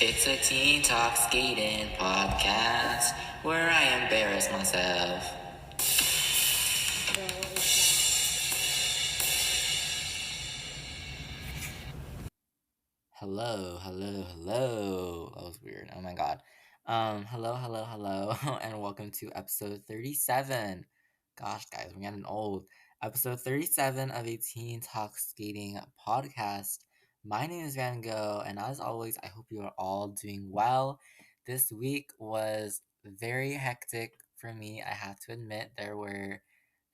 It's a teen talk skating podcast where I embarrass myself. Hello. That was weird. Oh my god. Hello, and welcome to episode 37. Gosh, guys, we're getting old. Episode 37 of a teen talk skating podcast. My name is Van Gogh, and as always, I hope you are all doing well. This week was very hectic for me. I have to admit, there were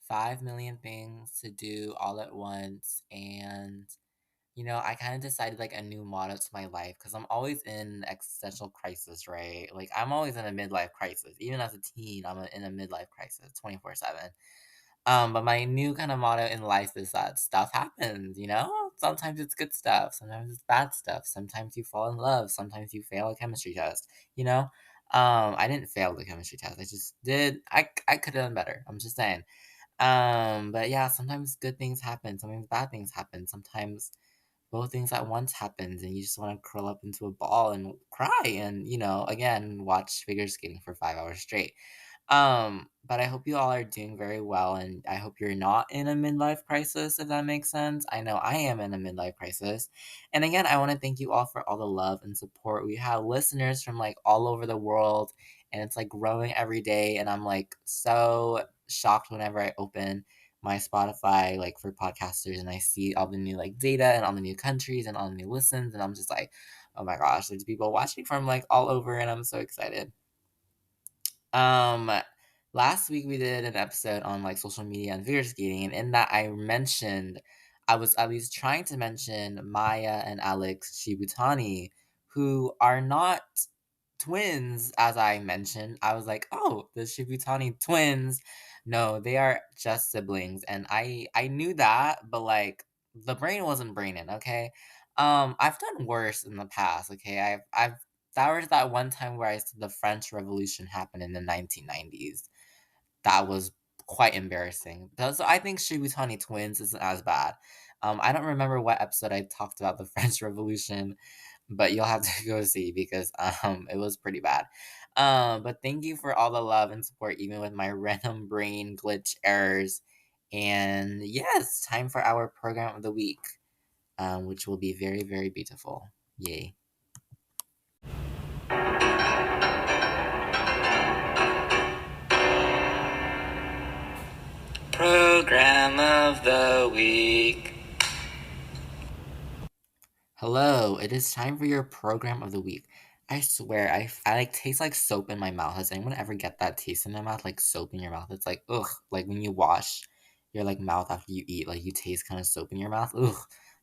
5 million things to do all at once, and I kind of decided like a new motto to my life because I'm always in existential crisis, right? Like I'm always in a midlife crisis. Even as a teen, in a midlife crisis 24/7. But my new kind of motto in life is that stuff happens. Sometimes it's good stuff, sometimes it's bad stuff, sometimes you fall in love, sometimes you fail a chemistry test, you know? I didn't fail the chemistry test. I just did I could have done better. I'm just saying. But yeah, sometimes good things happen, sometimes bad things happen, sometimes both things at once happens and you just want to curl up into a ball and cry and again watch figure skating for 5 hours straight. But I hope you all are doing very well, and I hope you're not in a midlife crisis, if that makes sense. I know I am in a midlife crisis. And again, I want to thank you all for all the love and support. We have listeners from like all over the world, and it's like growing every day. And I'm like so shocked whenever I open my Spotify, like for podcasters, and I see all the new like data and all the new countries and all the new listens. And I'm just like, oh my gosh, there's people watching from like all over, and I'm so excited. Um, Last week we did an episode on like social media and figure skating, and in that I was at least trying to mention Maya and Alex Shibutani, who are not twins, as I mentioned. I was like, oh, the Shibutani twins. No, they are just siblings, and I knew that, but like the brain wasn't braining. Okay, I've done worse in the past. Okay, I've that was that one time where I said the French Revolution happened in the 1990s. That was quite embarrassing. So I think Shibutani twins isn't as bad. I don't remember what episode I talked about the French Revolution, but you'll have to go see because it was pretty bad. But thank you for all the love and support, even with my random brain glitch errors. And yes, time for our program of the week, which will be very, very beautiful. Yay. Program of the week. Hello, it is time for your program of the week. I swear, I like taste like soap in my mouth. Does anyone ever get that taste in their mouth, like soap in your mouth? It's like ugh, like when you wash your like mouth after you eat, like you taste kind of soap in your mouth. Ugh,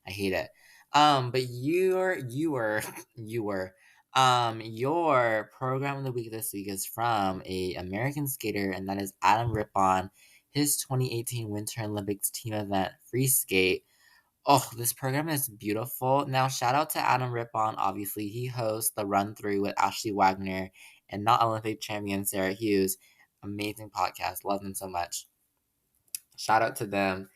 I hate it. But your program of the week this week is from a American skater, and that is Adam Rippon. His 2018 Winter Olympics team event, free skate. Oh, this program is beautiful. Now, shout out to Adam Rippon. Obviously, he hosts the Run Through with Ashley Wagner and not Olympic champion Sarah Hughes. Amazing podcast. Love them so much. Shout out to them.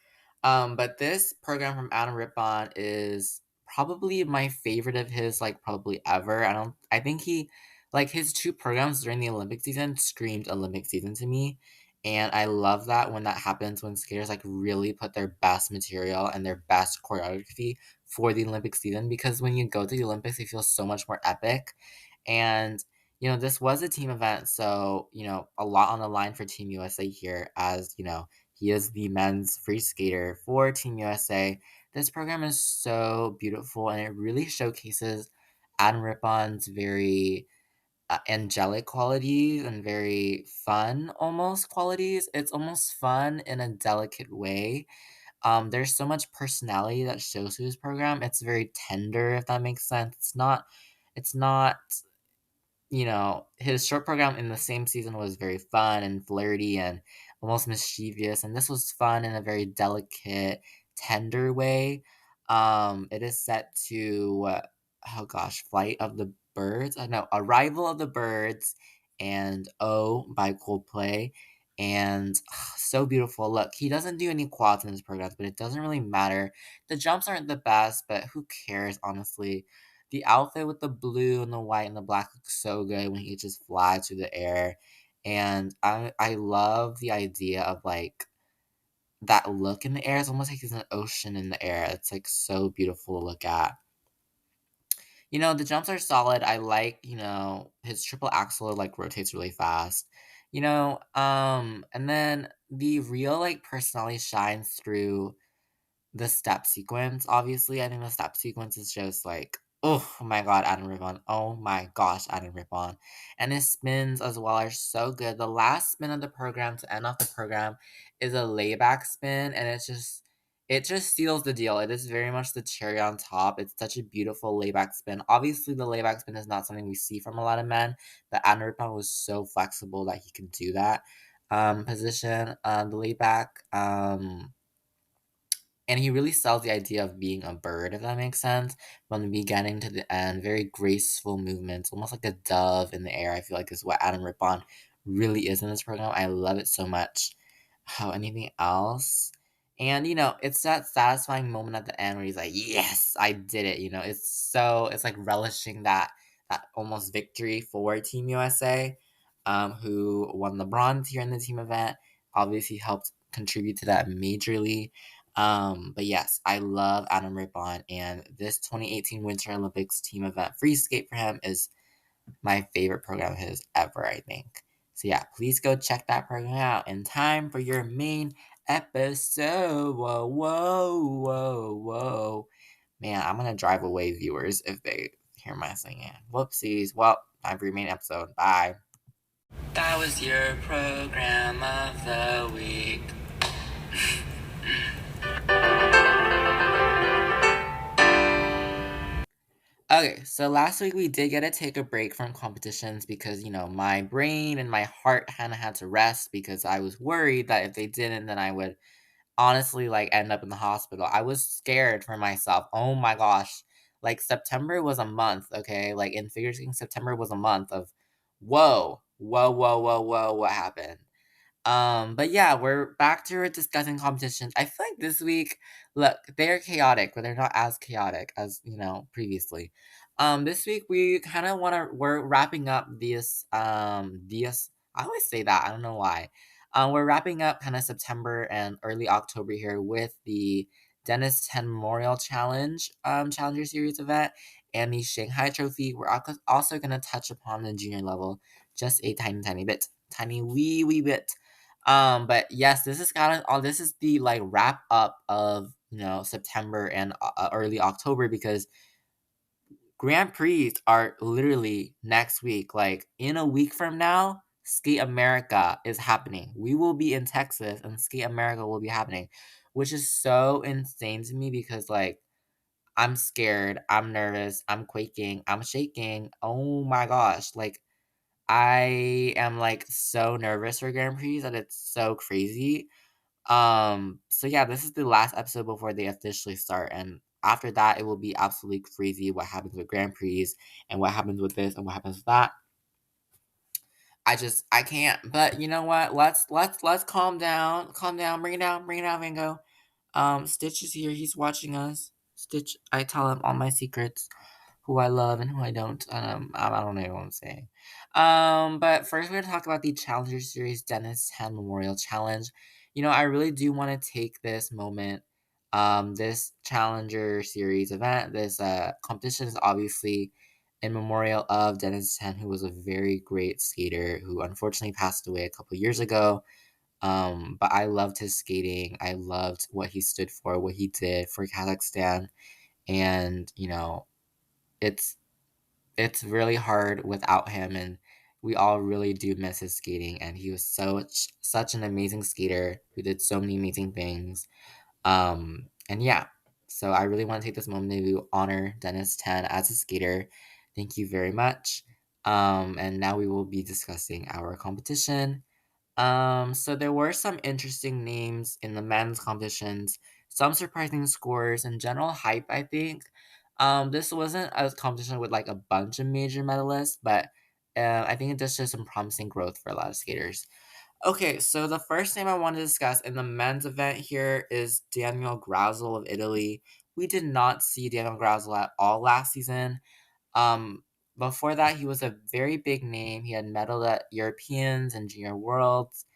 But this program from Adam Rippon is probably my favorite of his, like probably ever. I think he like his two programs during the Olympic season screamed Olympic season to me. And I love that when that happens when skaters like really put their best material and their best choreography for the Olympic season, because when you go to the Olympics it feels so much more epic. And this was a team event, so a lot on the line for Team USA here, as he is the men's free skater for Team USA. This program is so beautiful, and it really showcases Adam Rippon's very angelic qualities and very fun almost qualities. It's almost fun in a delicate way. There's so much personality that shows through his program. It's very tender, if that makes sense. It's not his short program in the same season was very fun and flirty and almost mischievous, and this was fun in a very delicate, tender way. It is set to, oh gosh, Flight of the Birds. No, Arrival of the Birds and Oh by Coldplay. And so beautiful. Look, he doesn't do any quads in his programs, but it doesn't really matter. The jumps aren't the best, but who cares, honestly? the outfit with the blue and the white and the black looks so good when he just flies through the air. And I love the idea of like that look in the air. It's almost like there's an ocean in the air. It's like so beautiful to look at. The jumps are solid. I like, his triple axle like rotates really fast. And then the real like personality shines through the step sequence, obviously. I think the step sequence is just like, oh my god, Adam Ribbon. Oh my gosh, Adam Ribbon. And his spins as well are so good. The last spin of the program to end off the program is a layback spin, and it just seals the deal. It is very much the cherry on top. It's such a beautiful layback spin. Obviously, the layback spin is not something we see from a lot of men, but Adam Ribbon was so flexible that he could do that position, the layback. And he really sells the idea of being a bird, if that makes sense, from the beginning to the end. Very graceful movements, almost like a dove in the air. I feel like is what Adam Rippon really is in this program. I love it so much. How anything else? And it's that satisfying moment at the end where he's like, "Yes, I did it." It's like relishing that almost victory for Team USA, who won the bronze here in the team event. Obviously, helped contribute to that majorly. But yes, I love Adam Rippon, and this 2018 Winter Olympics team event free skate for him is my favorite program of his ever, I think. So yeah, please go check that program out. In time for your main episode. Whoa, whoa, whoa, whoa. Man, I'm gonna drive away viewers if they hear my singing. Whoopsies. Well, time for your main episode. Bye. That was your program of the week. Okay, so last week we did get to take a break from competitions because, my brain and my heart kind of had to rest because I was worried that if they didn't, then I would honestly like end up in the hospital. I was scared for myself. Oh my gosh. Like September was a month, okay? Like in figure skating, September was a month of whoa, whoa, whoa, whoa, whoa, what happened? But yeah, we're back to discussing competitions. I feel like this week, look, they're chaotic, but they're not as chaotic as, previously. This week we kind of we're wrapping up this, I always say that, I don't know why. We're wrapping up kind of September and early October here with the Denis 10 Memorial Challenge, Challenger Series event and the Shanghai Trophy. We're also going to touch upon the junior level just a tiny, tiny bit, tiny wee bit. But yes, this is kind of all. This is the like wrap up of September and early October because Grand Prix are literally next week. Like in a week from now, Skate America is happening. We will be in Texas, and Skate America will be happening, which is so insane to me because like I'm scared, I'm nervous, I'm quaking, I'm shaking. Oh my gosh, like I am, like, so nervous for Grand Prix that it's so crazy. So yeah, this is the last episode before they officially start, and after that, it will be absolutely crazy what happens with Grand Prix and what happens with this and what happens with that. I can't. But you know what? Let's calm down, bring it down, Van Gogh. Stitch is here. He's watching us. Stitch, I tell him all my secrets, who I love and who I don't. I don't know what I'm saying. But first we're gonna talk about the Challenger Series Dennis 10 Memorial Challenge. I really do want to take this moment. This Challenger Series event, this competition is obviously in memorial of Dennis 10, who was a very great skater who unfortunately passed away a couple years ago. But I loved his skating. I loved what he stood for, what he did for Kazakhstan, and it's it's really hard without him, and we all really do miss his skating, and he was such an amazing skater who did so many amazing things. And yeah, so I really want to take this moment to honor Dennis 10 as a skater. Thank you very much. And now we will be discussing our competition. So there were some interesting names in the men's competitions, some surprising scores, and general hype, I think. This wasn't a competition with like a bunch of major medalists, but I think it just shows some promising growth for a lot of skaters. Okay, so the first name I want to discuss in the men's event here is Daniel Grazel of Italy. We did not see Daniel Grazel at all last season. Um, Before that, he was a very big name. He had medaled at Europeans and Junior Worlds.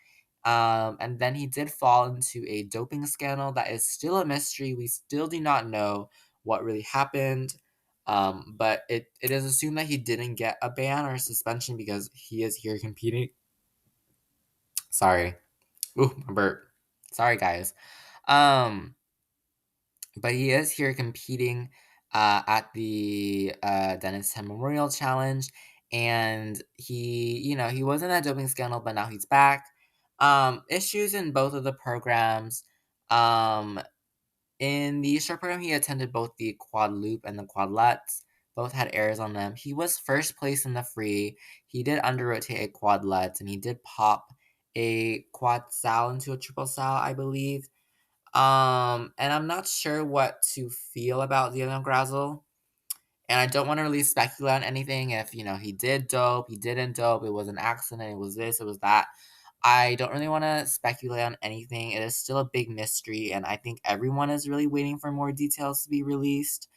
And then he did fall into a doping scandal that is still a mystery. We still do not know what really happened. But it is assumed that he didn't get a ban or suspension because he is here competing. Sorry. Ooh, my burp. Sorry, guys. Um, but he is here competing at the Dennis 10 Memorial Challenge. And he was in that doping scandal, but now he's back. Issues in both of the programs. Um, in the short program, he attended both the quad loop and the quadlets. Both had errors on them. He was first place in the free. He did under rotate a quadlet, and he did pop a quad sal into a triple sal, I believe. And I'm not sure what to feel about Daniel Grazel. And I don't want to really speculate on anything if, he did dope, he didn't dope, it was an accident, it was this, it was that. I don't really want to speculate on anything. It is still a big mystery, and I think everyone is really waiting for more details to be released.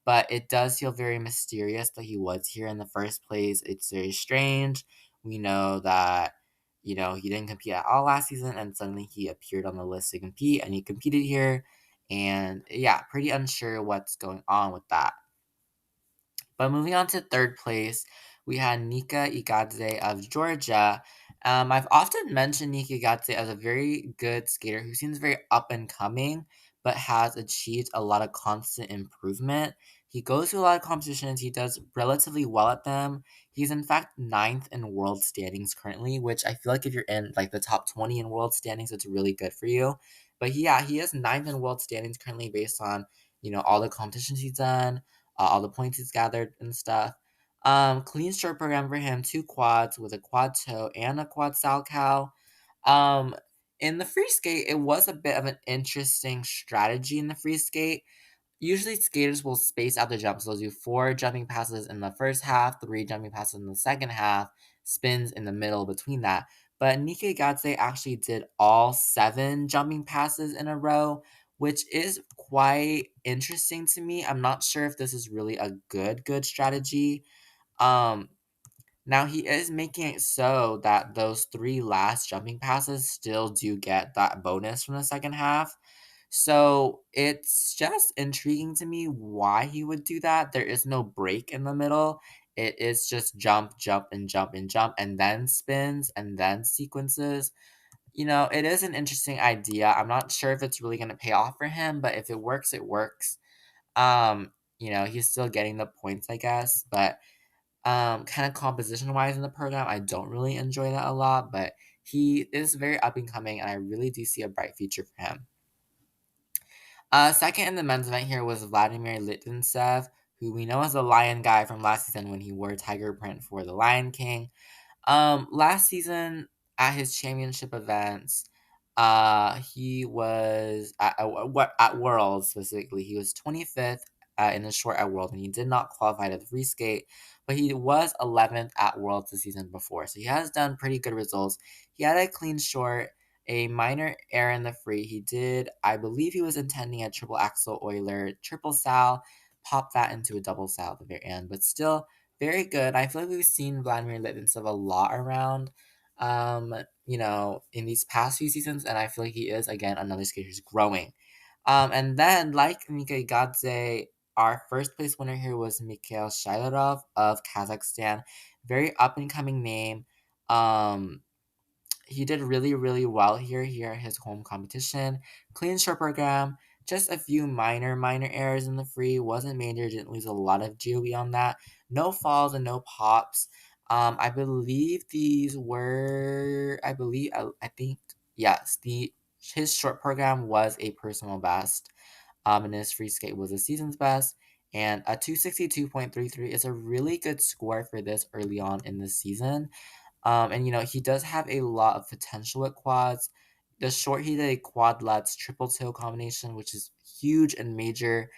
But it does feel very mysterious that he was here in the first place. It's very strange. We know that, he didn't compete at all last season, and suddenly he appeared on the list to compete, and he competed here. And yeah, pretty unsure what's going on with that. But moving on to third place, we had Nika Igadze of Georgia. I've often mentioned Nika Igadze as a very good skater who seems very up and coming, but has achieved a lot of constant improvement. He goes to a lot of competitions. He does relatively well at them. He's in fact ninth in world standings currently, which I feel like if you're in like the top 20 in world standings, it's really good for you. But yeah, he is ninth in world standings currently based on all the competitions he's done, all the points he's gathered and stuff. Clean short program for him, 2 quads with a quad toe and a quad sal cow. Um, in the free skate, it was a bit of an interesting strategy in the free skate. Usually skaters will space out the jumps. They'll do 4 jumping passes in the first half, 3 jumping passes in the second half, spins in the middle between that. But Nikkei Gatse actually did all 7 jumping passes in a row, which is quite interesting to me. I'm not sure if this is really a good strategy. Um, Now he is making it so that those 3 last jumping passes still do get that bonus from the second half. So it's just intriguing to me why he would do that. There is no break in the middle. It is just jump, jump, and jump, and jump, and then spins, and then sequences. It is an interesting idea. I'm not sure if it's really going to pay off for him, but if it works, it works. He's still getting the points, I guess, but kind of composition wise in the program, I don't really enjoy that a lot, but he is very up and coming, and I really do see a bright future for him. Second in the men's event here was Vladimir Litvinsev, who we know as the Lion guy from last season when he wore tiger print for the Lion King. Last season at his championship events, he was at Worlds specifically. He was 25th in the short at World, and he did not qualify to the free skate, but he was 11th at Worlds the season before, so he has done pretty good results. He had a clean short, a minor error in the free. He did, I believe, he was intending a triple axel Euler, triple sal, pop that into a double sal at the very end, but still very good. I feel like we've seen Vladimir Litvinsev a lot around, in these past few seasons, and I feel like he is, again, another skater who's growing. And then, like Mika Gadze, our first place winner here was Mikhail Shailorov of Kazakhstan. Very up and coming name. He did really, really well here at his home competition. Clean short program, just a few minor errors in the free. Wasn't major, didn't lose a lot of GOE on that. No falls and no pops. I believe these were, I think, yes, his short program was a personal best. And his free skate was a season's best. And a 262.33 is a really good score for this early on in the season. And he does have a lot of potential at quads. The short he did a quadlets triple toe combination, which is huge and major.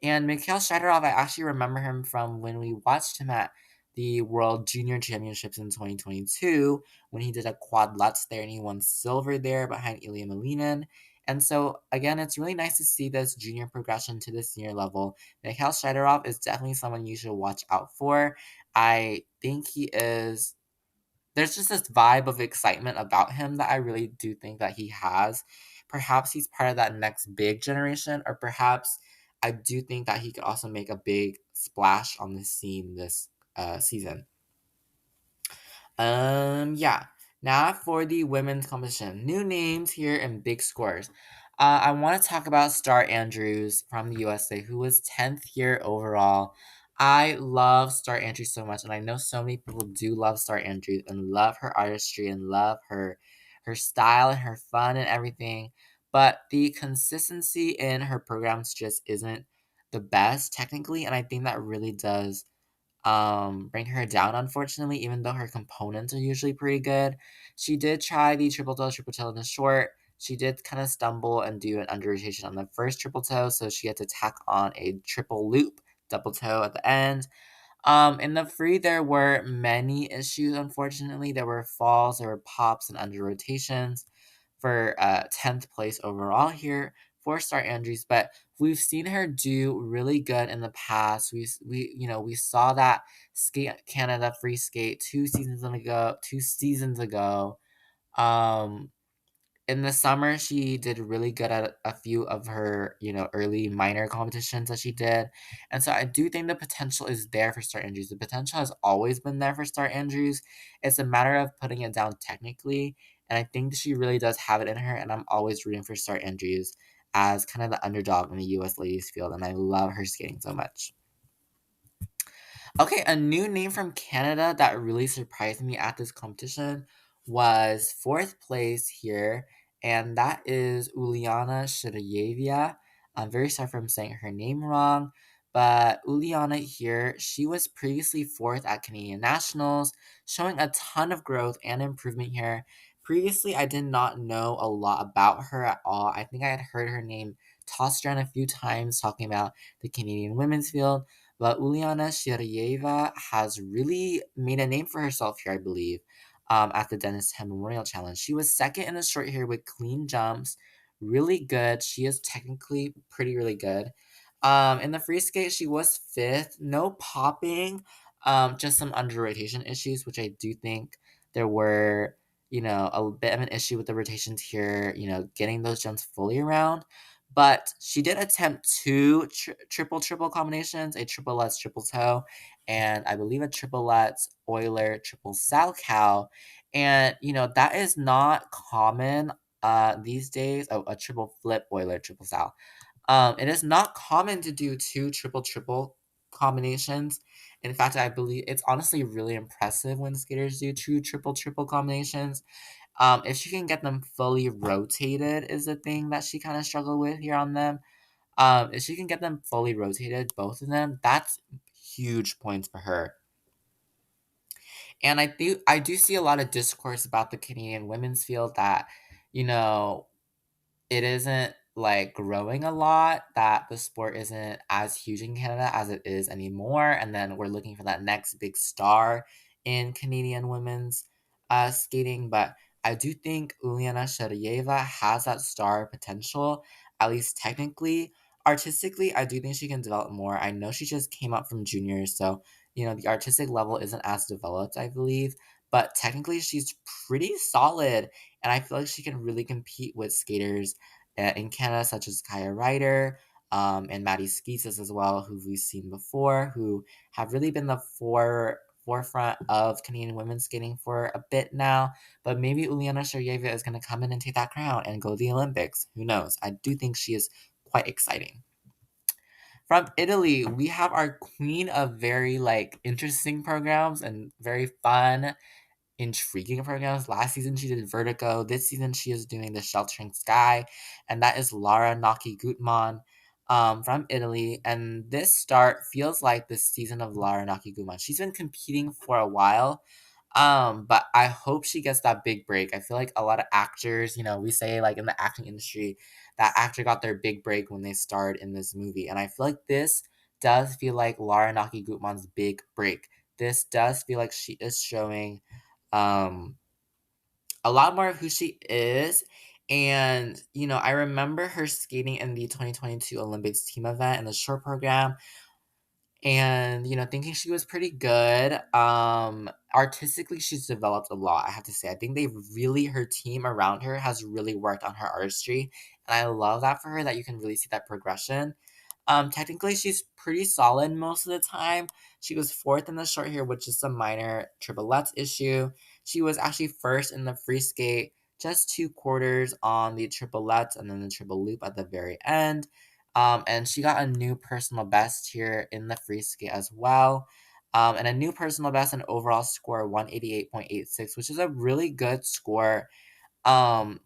And Mikhail Shadorov, I actually remember him from when we watched him at the World Junior Championships in 2022 when he did a quadlets there and he won silver there behind Ilya Malinin. And so, again, it's really nice to see this junior progression to the senior level. Mikhail Shidorov is definitely someone you should watch out for. I think he is there's just this vibe of excitement about him that I really do think that he has. Perhaps he's part of that next big generation, or perhaps I do think that he could also make a big splash on the scene this season. Yeah. Now for the women's competition. New names here and big scores. I want to talk about Star Andrews from the USA, who was 10th here overall. I love Star Andrews so much, and I know so many people do love Star Andrews and love her artistry and love her style and her fun and everything. But the consistency in her programs just isn't the best technically, and I think that really does bring her down, unfortunately, even though her components are usually pretty good. She did try the triple toe in the short. She did kind of stumble and do an under rotation on the first triple toe, so she had to tack on a triple loop double toe at the end. In the free, there were many issues, unfortunately. There were falls, there were pops, and under rotations for 10th place overall here for Star Andrews, but we've seen her do really good in the past. We saw that Skate Canada free skate 2 seasons ago. Um in the summer, she did really good at a few of her, early minor competitions that she did. And so I do think the potential is there for Star Andrews. The potential has always been there for Star Andrews. It's a matter of putting it down technically. And I think she really does have it in her. And I'm always rooting for Star Andrews as kind of the underdog in the US ladies field. And I love her skating so much. Okay, a new name from Canada that really surprised me at this competition was fourth place here, and that is Uliana Shirayevia. I'm very sorry if I'm saying her name wrong, but Uliana here, she was previously fourth at Canadian Nationals, showing a ton of growth and improvement here. Previously, I did not know a lot about her at all. I think I had heard her name tossed around a few times talking about the Canadian women's field, but Uliana Shirayeva has really made a name for herself here, I believe, at the Denis Memorial Challenge. She was second in the short here with clean jumps. Really good. She is technically pretty, really good. In the free skate, she was fifth. No popping, just some under rotation issues, which I do think there were, a bit of an issue with the rotations here, getting those jumps fully around. But she did attempt two triple combinations, a triple Lutz triple toe, and I believe a triple Lutz Euler triple Salchow. And that is not common these days. Oh, a triple flip Euler triple Sal. It is not common to do two triple combinations. In fact, I believe it's honestly really impressive when skaters do two triple combinations. If she can get them fully rotated is the thing that she kind of struggled with here on them. If she can get them fully rotated, both of them, that's huge points for her. And I do see a lot of discourse about the Canadian women's field that, you know, it isn't like growing a lot, that the sport isn't as huge in Canada as it is anymore, and then we're looking for that next big star in Canadian women's skating. But I do think Uliana Sharaeva has that star potential, at least technically. Artistically, I do think she can develop more. I know she just came up from juniors, so the artistic level isn't as developed, I believe. But technically, she's pretty solid, and I feel like she can really compete with skaters in Canada, such as Kaya Ryder, and Maddie Skeesis as well, who we've seen before, who have really been the forefront of Canadian women's skating for a bit now. But maybe Uliana Sharyeva is going to come in and take that crown and go to the Olympics. Who knows? I do think she is quite exciting. From Italy, we have our queen of very interesting programs and very fun intriguing programs. Last season she did Vertigo. This season she is doing the Sheltering Sky, and that is Lara Naki Gutman from Italy. And this start feels like the season of Lara Naki Gutman. She's been competing for a while. But I hope she gets that big break. I feel like a lot of actors, we say like in the acting industry, that actor got their big break when they starred in this movie. And I feel like this does feel like Lara Naki Gutman's big break. This does feel like she is showing um, a lot more of who she is. And, I remember her skating in the 2022 Olympics team event in the short program and, thinking she was pretty good. Artistically, she's developed a lot, I have to say. I think her team around her has really worked on her artistry. And I love that for her that you can really see that progression. Technically, she's pretty solid most of the time. She was fourth in the short here, which is a minor triplets issue. She was actually first in the free skate, just two quarters on the triplets, and then the triple loop at the very end. And she got a new personal best here in the free skate as well. And a new personal best and overall score 188.86, which is a really good score. And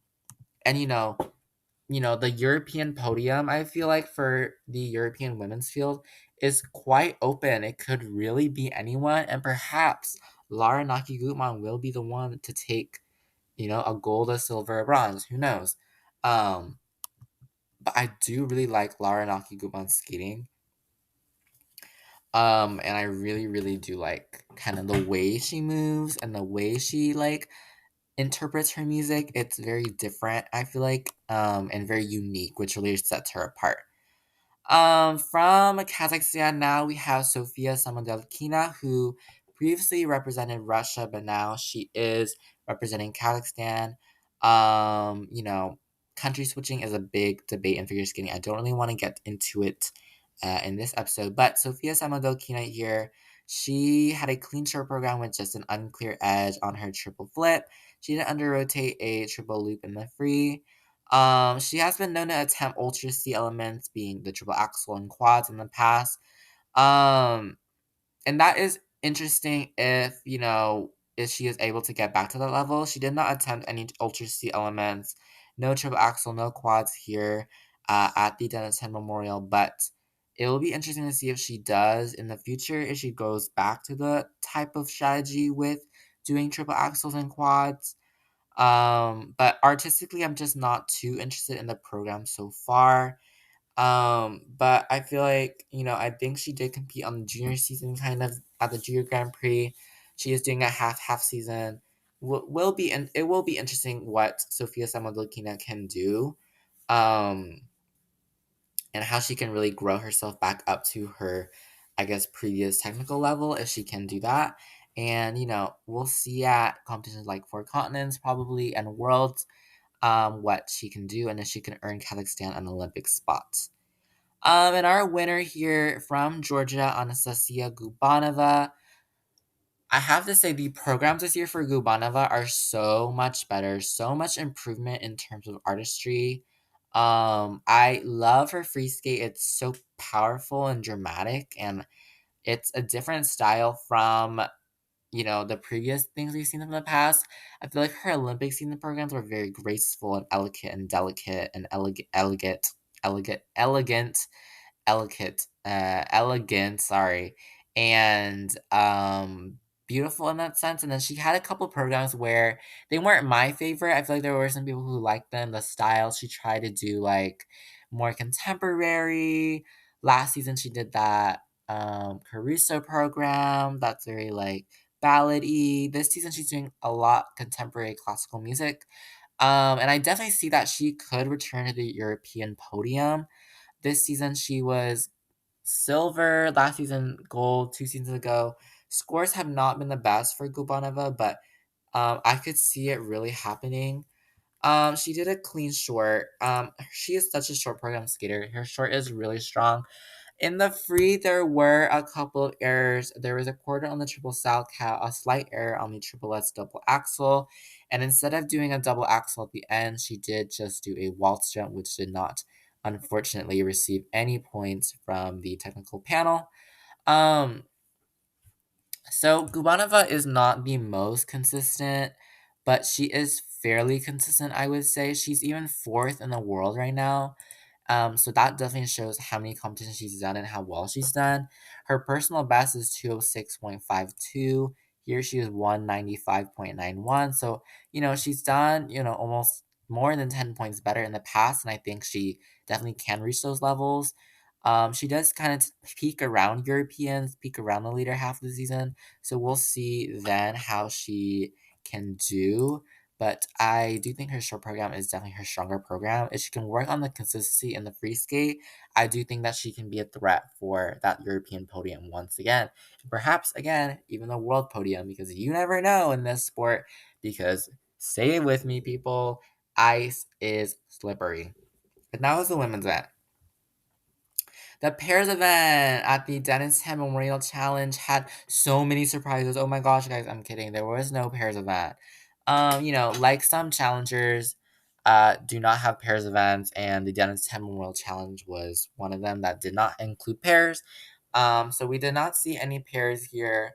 the European podium, I feel like for the European women's field is quite open. It could really be anyone, and perhaps Lara Naki Gutman will be the one to take, a gold, a silver, a bronze. Who knows? Um, but I do really like Lara Naki Gutman's skating. And I really, really do like kind of the way she moves and the way she like interprets her music. It's very different, I feel like, and very unique, which really sets her apart. From Kazakhstan now we have Sofia Samodelkina, who previously represented Russia, but now she is representing Kazakhstan. Country switching is a big debate in figure skating. I don't really want to get into it in this episode, but Sofia Samodelkina here, she had a clean short program with just an unclear edge on her triple flip. She didn't under rotate a triple loop in the free. She has been known to attempt Ultra C elements, being the triple axel and quads in the past. Um, and that is interesting if she is able to get back to that level. She did not attempt any Ultra C elements, no triple axel, no quads here at the Denis Memorial, but it will be interesting to see if she does in the future, if she goes back to the type of strategy with doing triple axels and quads. But artistically, I'm just not too interested in the program so far. But I feel like, I think she did compete on the junior season, kind of at the Junior Grand Prix. She is doing a half season. It will be interesting what Sofia Samodolkina can do, um, and how she can really grow herself back up to her, I guess, previous technical level if she can do that. And we'll see at competitions like Four Continents probably and Worlds what she can do and if she can earn Kazakhstan an Olympic spot. And our winner here from Georgia, Anastasia Gubanova. I have to say the programs this year for Gubanova are so much better, so much improvement in terms of artistry. I love her free skate. It's so powerful and dramatic, and it's a different style from the previous things we've seen in the past. I feel like her Olympic season programs were very graceful and elegant and delicate and elegant, elegant, sorry, and beautiful in that sense. And then she had a couple programs where they weren't my favorite. I feel like there were some people who liked them. The style she tried to do like more contemporary. Last season she did that Caruso program that's very like ballady. This season she's doing a lot contemporary classical music. And I definitely see that she could return to the European podium. This season she was silver, last season gold, 2 seasons ago. Scores have not been the best for Gubanova, but I could see it really happening. She did a clean short. She is such a short program skater. Her short is really strong. In the free, there were a couple of errors. There was a quarter on the triple salchow, a slight error on the triple S double axel, and instead of doing a double axel at the end, she did just do a waltz jump, which did not, unfortunately, receive any points from the technical panel. Um, so Gubanova is not the most consistent, but she is fairly consistent, I would say. She's even fourth in the world right now. So that definitely shows how many competitions she's done and how well she's done. Her personal best is 206.52. Here she is 195.91. So, she's done, almost more than 10 points better in the past. And I think she definitely can reach those levels. She does kind of peak around Europeans, peak around the later half of the season. So we'll see then how she can do. but I do think her short program is definitely her stronger program. If she can work on the consistency in the free skate, I do think that she can be a threat for that European podium once again. Perhaps again, even the world podium, because you never know in this sport. Because say it with me, people, ice is slippery. And that was the women's event. The pairs event at the Denis Memorial Challenge had so many surprises. Oh my gosh, guys, I'm kidding. There was no pairs event. Like some challengers do not have pairs events, and the Denis Memorial Challenge was one of them that did not include pairs. So we did not see any pairs here.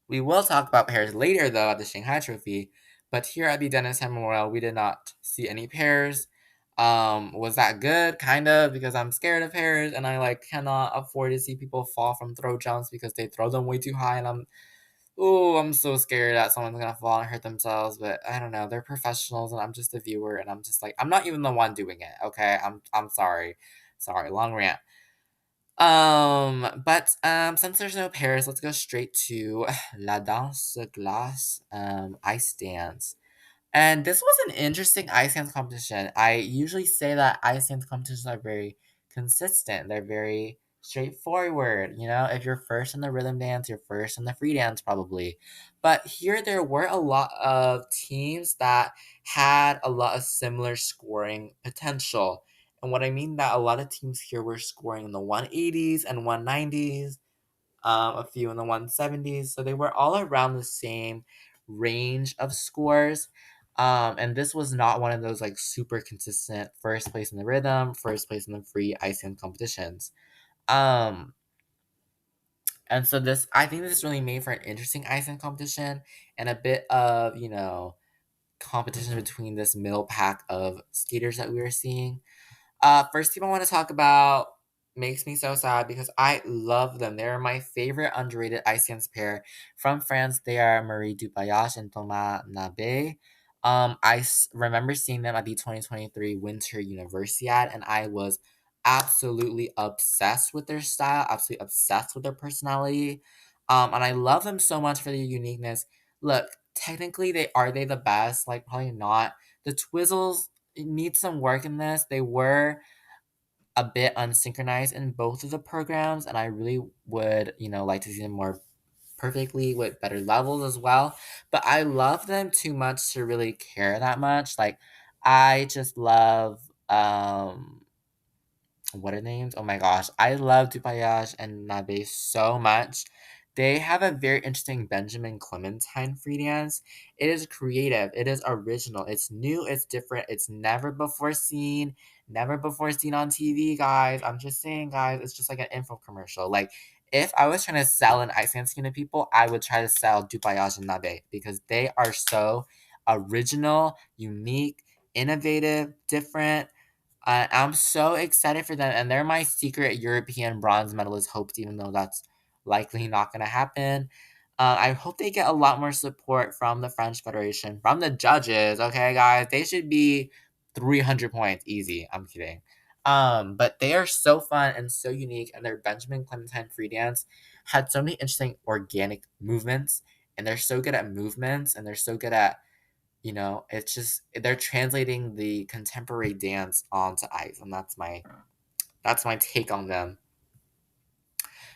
We will talk about pairs later, though, at the Shanghai Trophy. But here at the Denis Memorial, we did not see any pairs. Was that good? Kind of, because I'm scared of pairs, and I cannot afford to see people fall from throw jumps because they throw them way too high, and I'm so scared that someone's gonna fall and hurt themselves. But I don't know. They're professionals, and I'm just a viewer, and I'm just like, I'm not even the one doing it. Okay, I'm sorry, long rant. Since there's no pairs, let's go straight to La Danse Glace, ice dance. And this was an interesting ice dance competition. I usually say that ice dance competitions are very consistent. They're very straightforward. If you're first in the rhythm dance, you're first in the free dance probably. But here there were a lot of teams that had a lot of similar scoring potential. And what I mean that a lot of teams here were scoring in the 180s and 190s, a few in the 170s. So they were all around the same range of scores. And this was not one of those super consistent first place in the rhythm, first place in the free ice dance competitions. Um, and so I think this really made for an interesting ice dance competition and a bit of, competition between this middle pack of skaters that we were seeing. First team I want to talk about makes me so sad because I love them. They're my favorite underrated ice dance pair from France. They are Marie Dupayage and Thomas Nabe. Remember seeing them at the 2023 Winter Universiade, and I was absolutely obsessed with their style, absolutely obsessed with their personality. And I love them so much for their uniqueness. Look, technically, they the best? Like, probably not. The Twizzles need some work in this. They were a bit unsynchronized in both of the programs, and I really would, like to see them more perfectly with better levels as well. But I love them too much to really care that much. Like, I just love what are names? Oh my gosh. I love Dupayage and Nabe so much. They have a very interesting Benjamin Clementine free dance. It is creative. It is original. It's new. It's different. It's never before seen. Never before seen on TV, guys. I'm just saying, guys. It's just like an info commercial. Like, if I was trying to sell an ice dance skin to people, I would try to sell Dupayage and Nabe because they are so original, unique, innovative, different. I'm so excited for them, and they're my secret European bronze medalist hopes, even though that's likely not going to happen. I hope they get a lot more support from the French Federation, from the judges. Okay, guys, they should be 300 points easy. I'm kidding. But they are so fun and so unique, and their Benjamin Clementine free dance had so many interesting organic movements, and they're so good at movements, and they're so good at it's just they're translating the contemporary dance onto ice, and that's my take on them.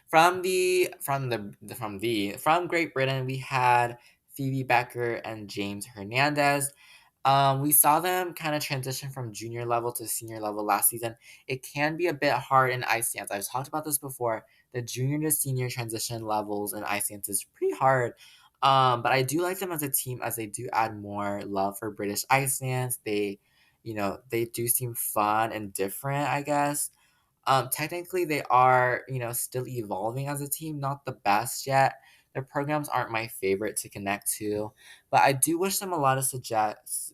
From Great Britain, we had Phoebe Becker and James Hernandez. We saw them kind of transition from junior level to senior level last season. It can be a bit hard in ice dance. I've talked about this before. The junior to senior transition levels in ice dance is pretty hard. But I do like them as a team as they do add more love for British ice dance. They do seem fun and different, I guess. Technically, they are, still evolving as a team, not the best yet. Their programs aren't my favorite to connect to, but I do wish them a lot of success.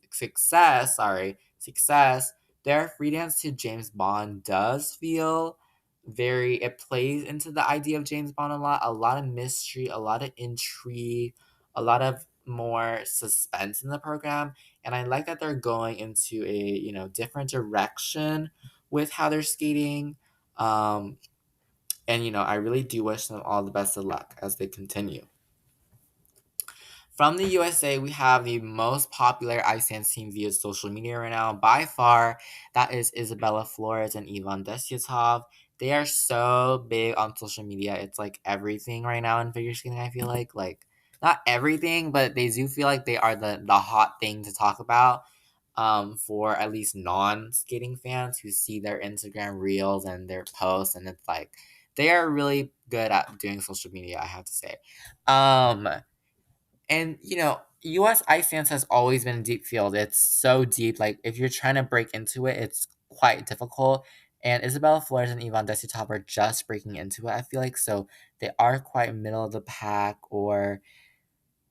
Sorry, success. Their free dance to James Bond does feel it plays into the idea of James Bond a lot of mystery, a lot of intrigue, a lot of more suspense in the program. And I like that they're going into a, different direction with how they're skating. um, and I really do wish them all the best of luck as they continue. From the USA, we have the most popular ice dance team via social media right now. By far, that is Isabella Flores and Ivan Desyatov. They are so big on social media. It's like everything right now in figure skating, I feel like not everything, but they do feel like they are the hot thing to talk about. For at least non-skating fans who see their Instagram reels and their posts, and it's like they are really good at doing social media, I have to say. Um, and U.S. ice dance has always been a deep field. It's so deep. Like if you're trying to break into it, it's quite difficult. And Isabella Flores and Ivan Desitov are just breaking into it, I feel like. So they are quite middle of the pack, or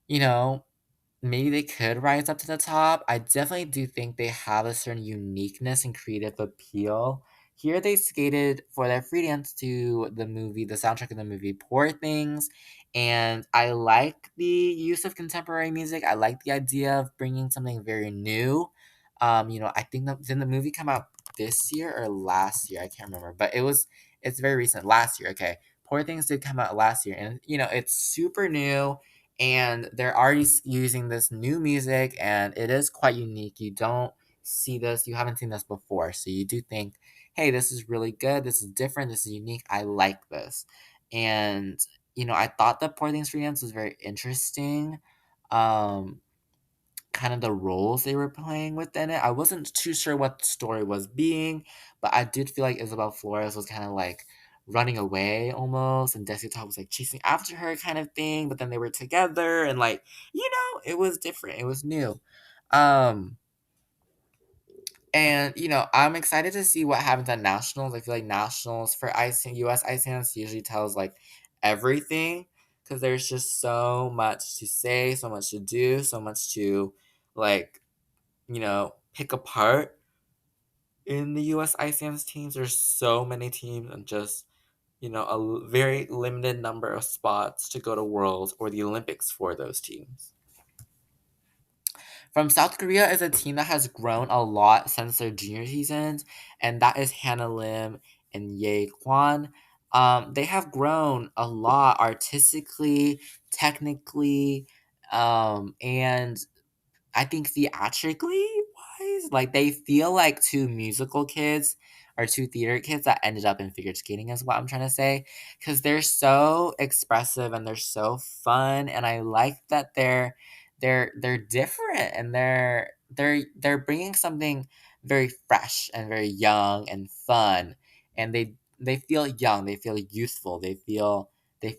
you know, maybe they could rise up to the top. I definitely do think they have a certain uniqueness and creative appeal. Here they skated for their free dance to the soundtrack of the movie Poor Things, and I like the use of contemporary music. I like the idea of bringing something very new. I think did the movie come out this year or last year? I can't remember, but it's very recent. Last year, okay. Poor Things did come out last year, and it's super new, and they're already using this new music, and it is quite unique. You haven't seen this before, so you do think, hey, this is really good, this is different, this is unique, I like this. And I thought the Poor Things Freelance was very interesting. um kind of the roles they were playing within it. I wasn't too sure what the story was being, but I did feel like Isabel Flores was kind of like running away almost, and Desi Top was like chasing after her kind of thing, but then they were together, and like, it was different. It was new. Um and I'm excited to see what happens at nationals. I feel like nationals for US ice dance usually tells like everything, because there's just so much to say, so much to do, so much to like pick apart in the US ice dance teams. There's so many teams, and just, very limited number of spots to go to Worlds or the Olympics for those teams. From South Korea is a team that has grown a lot since their junior seasons, and that is Hannah Lim and Ye Kwan. They have grown a lot artistically, technically, and I think theatrically wise, like they feel like two musical kids or two theater kids that ended up in figure skating is what I'm trying to say, because they're so expressive and they're so fun, and I like that they're different, and they're bringing something very fresh and very young and fun, and they feel young, they feel youthful, they feel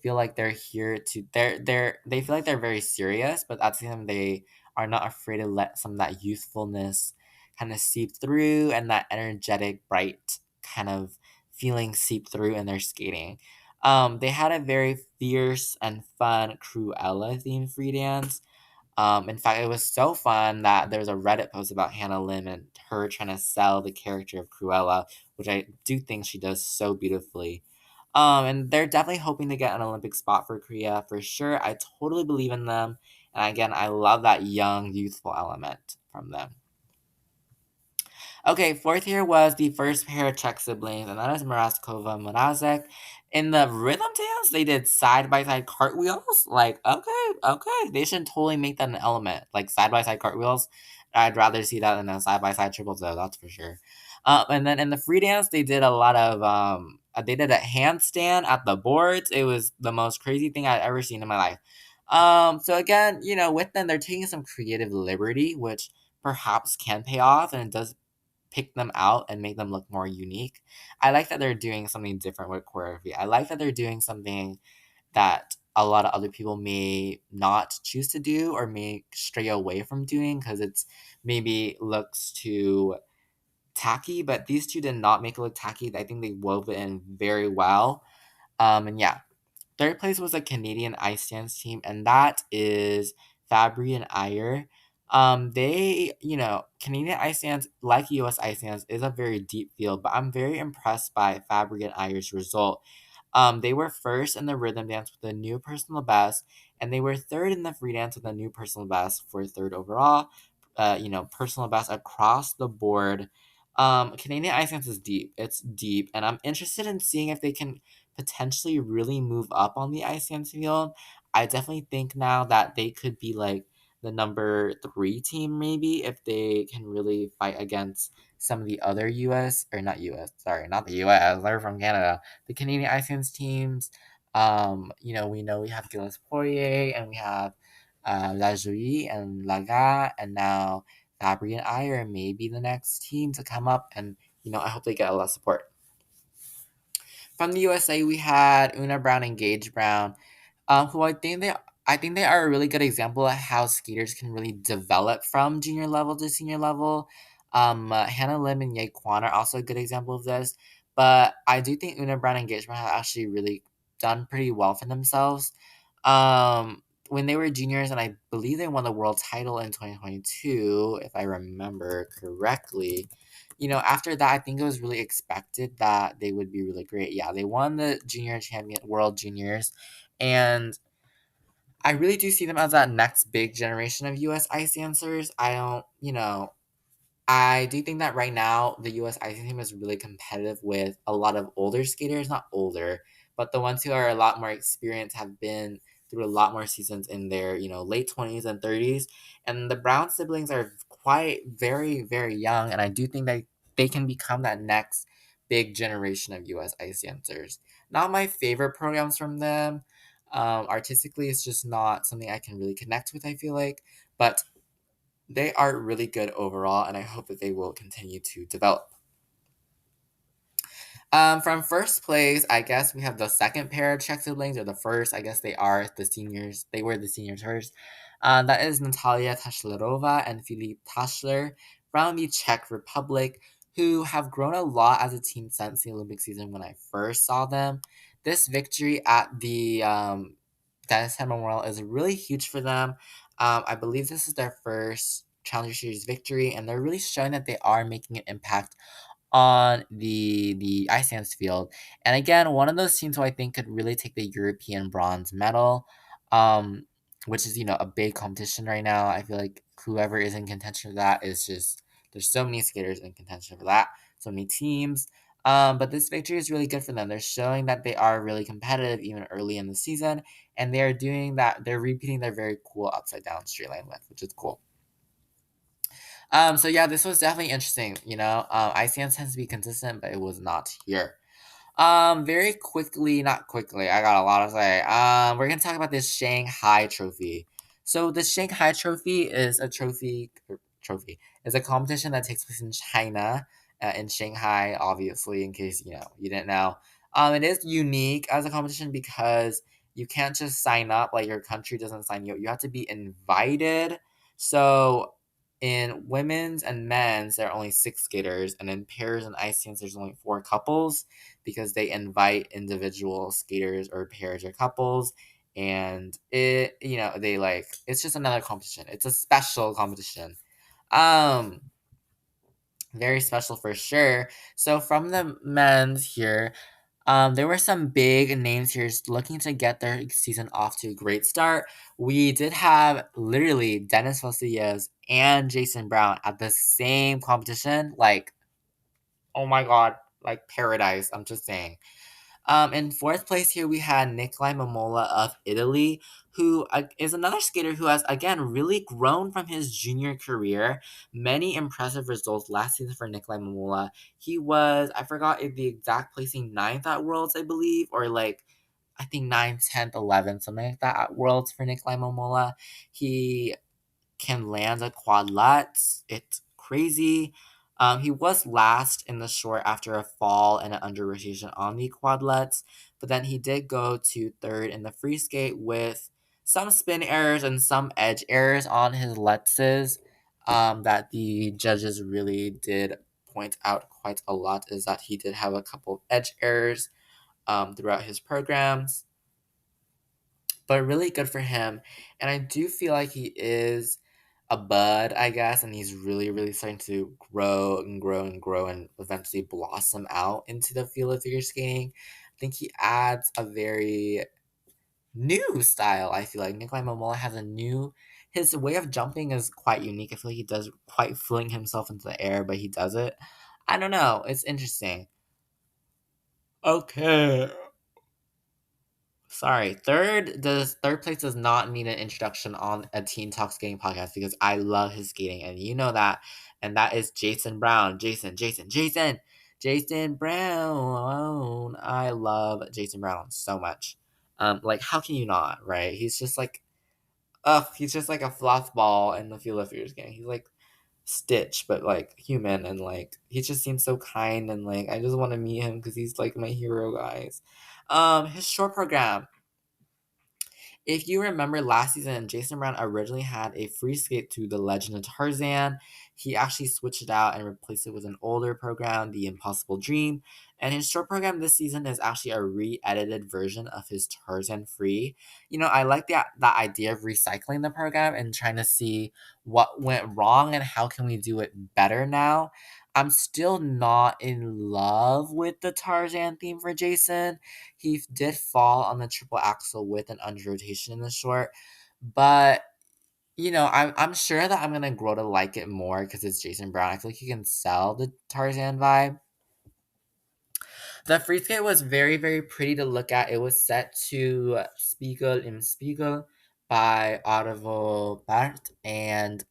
like they're here to they feel like they're very serious, but at the same time they are not afraid to let some of that youthfulness kind of seep through, and that energetic, bright kind of feeling seep through in their skating. They had a very fierce and fun Cruella themed free dance. In fact, it was so fun that there was a Reddit post about Hannah Lim and her trying to sell the character of Cruella, which I do think she does so beautifully. And they're definitely hoping to get an Olympic spot for Korea for sure. I totally believe in them. And again, I love that young, youthful element from them. Okay, fourth here was the first pair of Czech siblings, and that is Mrazkova and Mrazek. In the rhythm dance, they did side by side cartwheels. Like, okay, they should totally make that an element, like side by side cartwheels. I'd rather see that than a side by side triple toe, that's for sure. And then in the free dance, they did a lot of they did a handstand at the boards. It was the most crazy thing I'd ever seen in my life. So again, with them, they're taking some creative liberty, which perhaps can pay off, and it does pick them out and make them look more unique. I like that they're doing something different with choreography. I like that they're doing something that a lot of other people may not choose to do or may stray away from doing because it's maybe looks too tacky, but these two did not make it look tacky. I think they wove it in very well. And yeah, third place was a Canadian ice dance team, and that is Fabry and Ayer. Canadian ice dance, like US ice dance, is a very deep field, but I'm very impressed by Fabry and Ayer's result. They were first in the rhythm dance with a new personal best, and they were third in the free dance with a new personal best for third overall. Personal best across the board. Canadian ice dance is deep. It's deep, and I'm interested in seeing if they can potentially really move up on the ice dance field. I definitely think now that they could be like the number three team, maybe, if they can really fight against some of the other US, or not US, sorry, not the US, they're from Canada, the Canadian Ice Dance teams. We know we have Gilles Poirier, and we have La Jolie and Laga, and now Fabry and I are maybe the next team to come up, and I hope they get a lot of support. From the USA, we had Una Brown and Gage Brown, who I think they are a really good example of how skaters can really develop from junior level to senior level. Hannah Lim and Ye Kwan are also a good example of this, but I do think Una Brown and Gage Brown have actually really done pretty well for themselves. When they were juniors, and I believe they won the world title in 2022, if I remember correctly. After that, I think it was really expected that they would be really great. Yeah, they won the junior champion world juniors, and I really do see them as that next big generation of US ice dancers. I do think that right now the US ice team is really competitive with a lot of older skaters, not older, but the ones who are a lot more experienced, have been through a lot more seasons in their, late 20s and 30s. And the Brown siblings are quite very, very young, and I do think that they can become that next big generation of US ice dancers. Not my favorite programs from them. Artistically, it's just not something I can really connect with, I feel like. But they are really good overall, and I hope that they will continue to develop. From first place, I guess we have the second pair of Czech siblings, or the first. I guess they are the seniors. They were the seniors first. That is Natalia Taschlerova and Filip Taschler from the Czech Republic, who have grown a lot as a team since the Olympic season when I first saw them. This victory at the Denis Memorial is really huge for them. I believe this is their first Challenger Series victory, and they're really showing that they are making an impact on the ice dance field. And again, one of those teams who I think could really take the European bronze medal, um, which is a big competition right now. I feel like whoever is in contention for that is just, there's so many skaters in contention for that, so many teams. But this victory is really good for them. They're showing that they are really competitive even early in the season, and they are doing that. They're repeating their very cool upside down straight line lift, which is cool. So yeah, this was definitely interesting. ICN tends to be consistent, but it was not here. Very quickly, not quickly, I got a lot to say. We're gonna talk about this Shanghai trophy. So the Shanghai trophy is a trophy is a competition that takes place in China, in Shanghai, obviously, in case you didn't know. It is unique as a competition because you can't just sign up, like your country doesn't sign you up. You have to be invited. So in women's and men's, there are only six skaters, and in pairs and ice dance, there's only four couples because they invite individual skaters or pairs or couples, and they like, it's just another competition. It's a special competition. Um, Very special for sure. So from the men's here, there were some big names here looking to get their season off to a great start. We did have literally Denis Vosilias and Jason Brown at the same competition. Like, oh my god, like paradise. I'm just saying. In fourth place here, we had Nikolai Momola of Italy, who is another skater who has, again, really grown from his junior career. Many impressive results last season for Nikolai Momola. He was, I forgot the exact placing, ninth at Worlds, I believe, or like, I think 9th, 10th, 11th, something like that at Worlds for Nikolai Momola. He can land a quad lutz. It's crazy. He was last in the short after a fall and an under rotation on the quad lutz, but then he did go to third in the free skate with some spin errors and some edge errors on his lutzes, that the judges really did point out quite a lot, is that he did have a couple of edge errors throughout his programs, but really good for him. And I do feel like he is a bud, I guess, and he's really, really starting to grow and grow and grow and eventually blossom out into the field of figure skating. I think he adds a very new style. I feel like Nikolai Momola has a new. His way of jumping is quite unique. I feel like he does quite fling himself into the air, but he does it. I don't know. It's interesting. Okay. Sorry, third place does not need an introduction on a Teen Talk skating podcast because I love his skating and you know that, and that is Jason Brown. Jason Brown. I love Jason Brown so much. Like how can you not, right? He's just like a floss ball in the field of figure skating. He's like Stitch, but like human, and like he just seems so kind, and like I just want to meet him because he's like my hero, guys. His short program, if you remember last season, Jason Brown originally had a free skate to The Legend of Tarzan. He actually switched it out and replaced it with an older program, The Impossible Dream. And his short program this season is actually a re-edited version of his Tarzan free. You know, I like that idea of recycling the program and trying to see what went wrong and how can we do it better now. I'm still not in love with the Tarzan theme for Jason. He did fall on the triple axel with an under rotation in the short, but you know, I'm sure that I'm gonna grow to like it more because it's Jason Brown. I feel like he can sell the Tarzan vibe. The free skate was very, very pretty to look at. It was set to Spiegel im Spiegel by Arvo Bart, and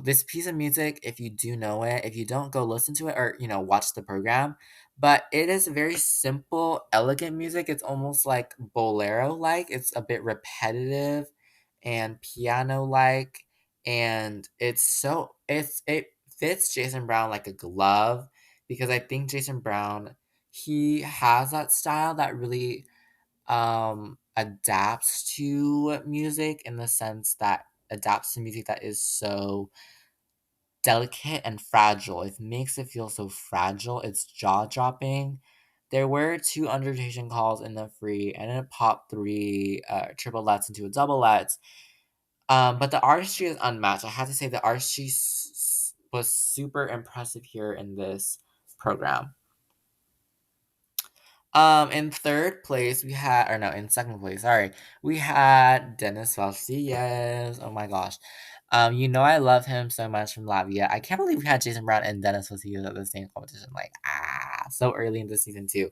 this piece of music, if you do know it, if you don't, go listen to it or, you know, watch the program. But it is very simple, elegant music. It's almost like bolero like. It's a bit repetitive and piano like. And it fits Jason Brown like a glove because I think Jason Brown, he has that style that really adapts to music in the sense that adapts to music that is so delicate and fragile. It makes it feel so fragile. It's jaw dropping. There were two undertation calls in the free and a pop three triple lets into a double lets. But the artistry is unmatched. I have to say the artistry was super impressive here in this program. In third place we had, or no, in second place, sorry, we had Dennis Valcias. Oh my gosh. You know I love him so much from Latvia. I can't believe we had Jason Brown and Dennis Valcias at the same competition. Like, so early in the season too.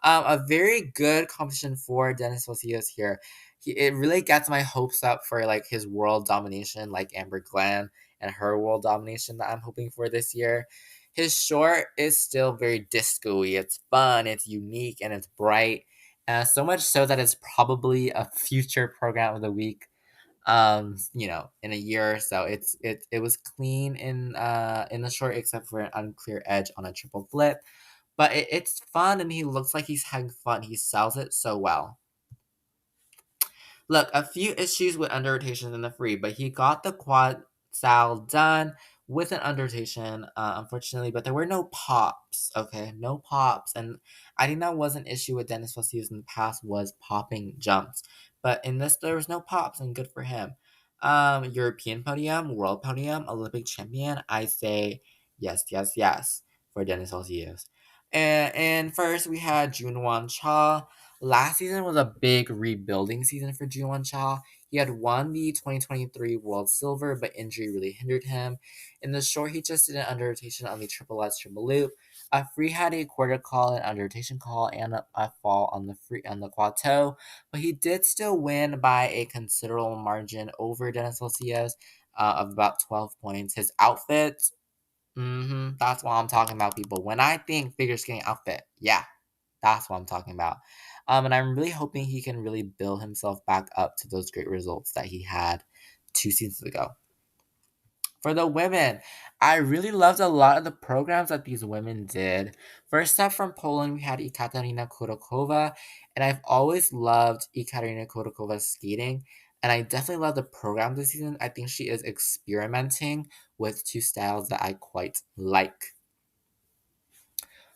A very good competition for Denis Valcias here. It really gets my hopes up for like his world domination, like Amber Glenn and her world domination that I'm hoping for this year. His short is still very disco-y. It's fun, it's unique, and it's bright. So much so that it's probably a future program of the week. You know, in a year or so. It was clean in the short, except for an unclear edge on a triple flip. But it's fun, and he looks like he's having fun. He sells it so well. Look, a few issues with under rotations in the free, but he got the quad sal done with an under rotation, unfortunately. But there were no pops, okay? No pops. And I think that was an issue with Dennis Vosseus in the past, was popping jumps. But in this, there was no pops, and good for him. European podium, world podium, Olympic champion. I say yes, yes, yes for Dennis Vosseus. And first, we had Junwan Cha. Last season was a big rebuilding season for Juwon Cha. He had won the 2023 World Silver, but injury really hindered him. In the short, he just did an under rotation on the triple S triple loop. A free had a quarter call, an under rotation call, and a fall on the free on the quad toe. But he did still win by a considerable margin over Dennis Vosias of about 12 points. His outfit, that's what I'm talking about, people. When I think figure skating outfit, yeah, that's what I'm talking about. And I'm really hoping he can really build himself back up to those great results that he had 2 seasons ago. For the women, I really loved a lot of the programs that these women did. First up from Poland, we had Ekaterina Kurokova, and I've always loved Ekaterina Kurokova's skating, and I definitely love the program this season. I think she is experimenting with two styles that I quite like.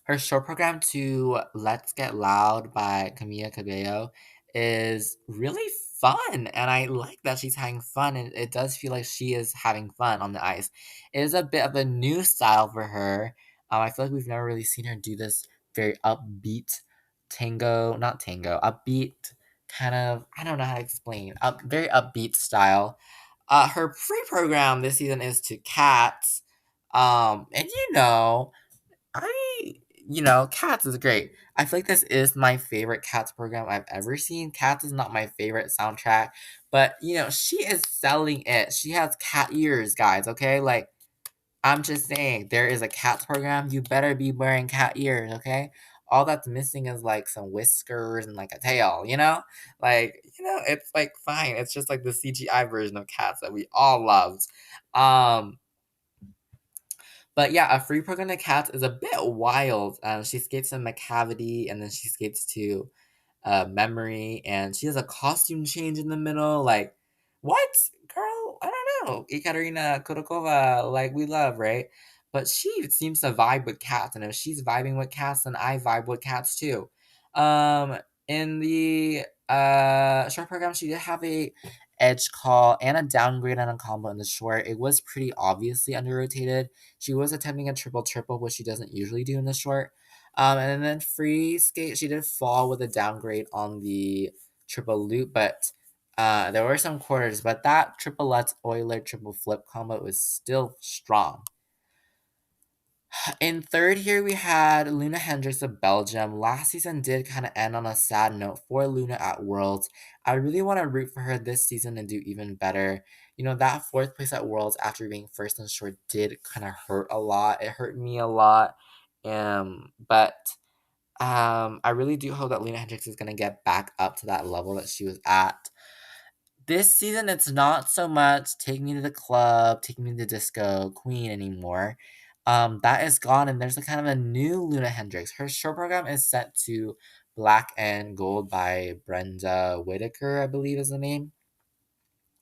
Her short program to Let's Get Loud by Camila Cabello is really fun, and I like that she's having fun, and it does feel like she is having fun on the ice. It is a bit of a new style for her. I feel like we've never really seen her do this very upbeat not tango, upbeat kind of, I don't know how to explain, very upbeat style. Her pre-program this season is to Cats, and you know, I Cats is great. I feel like this is my favorite Cats program I've ever seen. Cats is not my favorite soundtrack, but she is selling it. She has cat ears, guys, okay? Like, I'm just saying, there is a Cats program. You better be wearing cat ears, okay? All that's missing is like some whiskers and like a tail, you know? Like, it's like fine. It's just like the CGI version of Cats that we all loved. Um, but yeah, a free program to Cats is a bit wild. She skates in Macavity and then she skates to Memory, and she has a costume change in the middle. Like, what, girl? I don't know. Ekaterina Kodakova, like we love, right? But she seems to vibe with cats, and if she's vibing with cats, then I vibe with cats too. Um, in the short program, she did have a edge call and a downgrade on a combo in the short. It was pretty obviously under rotated. She was attempting a triple triple, which she doesn't usually do in the short. And then free skate, she did fall with a downgrade on the triple loop, but there were some quarters, but that triple Lutz Euler triple flip combo was still strong. In third here, we had Luna Hendricks of Belgium. Last season did kind of end on a sad note for Luna at Worlds. I really want to root for her this season and do even better. That fourth place at Worlds after being first in short did kind of hurt a lot. It hurt me a lot. But I really do hope that Lena Hendricks is gonna get back up to that level that she was at. This season, it's not so much Take Me to the Club, Take Me to the Disco, Queen anymore. That is gone, and there's a kind of a new Luna Hendricks. Her show program is set to Black and Gold by Brenda Whitaker, I believe is the name.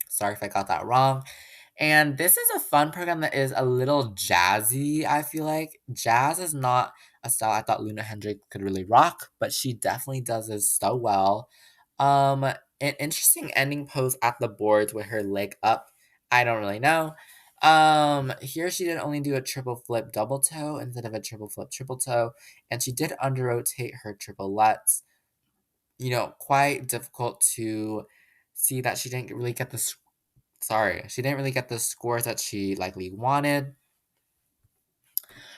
Sorry if I got that wrong. And this is a fun program that is a little jazzy, I feel like. Jazz is not a style I thought Luna Hendricks could really rock, but she definitely does this so well. An interesting ending pose at the boards with her leg up. I don't really know. Here she did only do a triple flip double toe instead of a triple flip triple toe, and she did under rotate her triple lutz. Quite difficult to see that she didn't really get the she didn't really get the scores that she likely wanted.